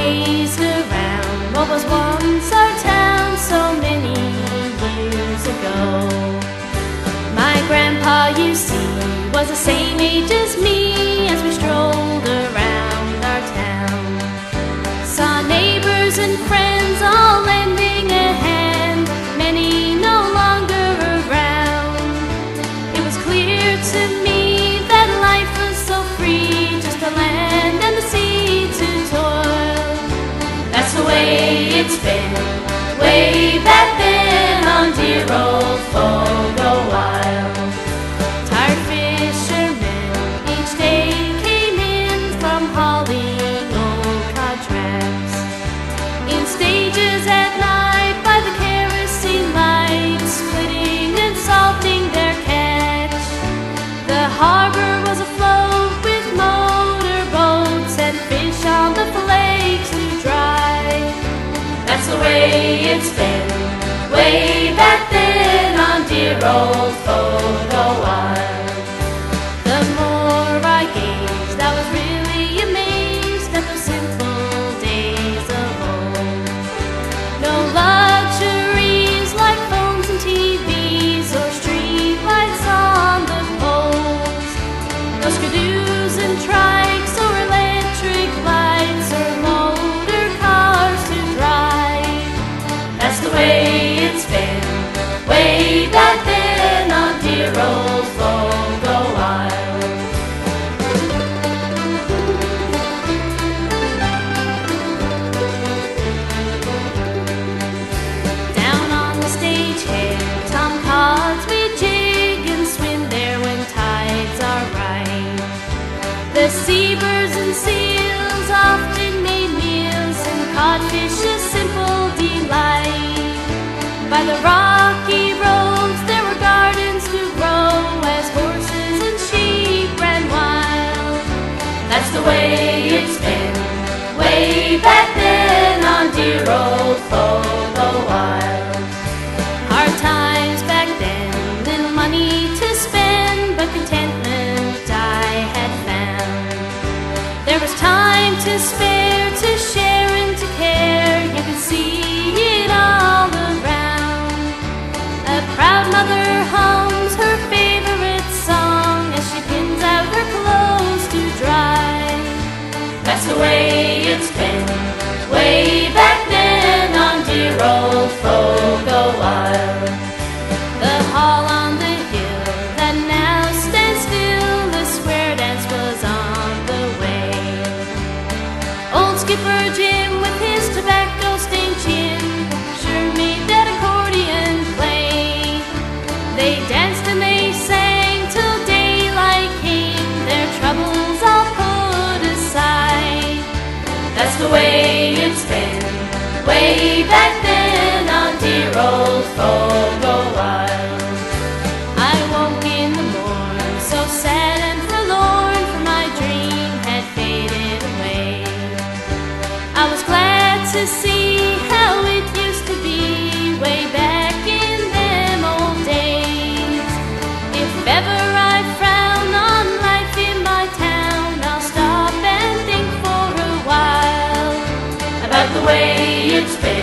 gaze around what was once our town so many years ago. My grandpa, you see, was the same age as me as we strolled around our town. Saw neighbors and friends all lending a hand, many no longer around. It was clear to me that life was so free, just the land and the sea to toil. That's the way it's been, way back then on dear old Fogo Isle. Tired fishermen each day came in from hauling old cod traps in stages at night by the kerosene lights, splitting and salting their catch. The harbor was afloat with motor boats and fish on the flakes to dry. That's the way it's been, way back then on dear old Fogo Isle. The more I gazed, I was really amazed at those simple days of old. No luxuries like phones and TVs or street lights on the poles. No skidoos and trikes or electric lights or motor cars to drive. That's the way it's been, way back then on dear old Fogo Isle. Down on the stagehead, tom cods we jig and swim there when tides are right. The seabirds and seals often made meals and codfish a simple delight. By the rocky roads there were gardens to grow as horses and sheep ran wild. That's the way it's been, way back then on dear old Fogo Isle. Hard times back then, little money to spend, but contentment I had found. There was time to spare, to share and to care. You could see it all around. A proud mother hums her favorite song as she pins out her clothes to dry. That's the way it's been, way back then on dear old Fogo Isle. The hall on the hill that now stands still, the square dance was on the way. Old Skipper Jim with his tobacco-stained chin sure made that accordion play. They danced and they sang till daylight came, their troubles all put aside. That's the way it's been, way back then on dear old Fogo Isle. I woke in the morn so sad and forlorn, for my dream had faded away. I was glad to see how it used to be way back in them old days. If ever I frown on life in my town, I'll stop and think for a while about the way it's been,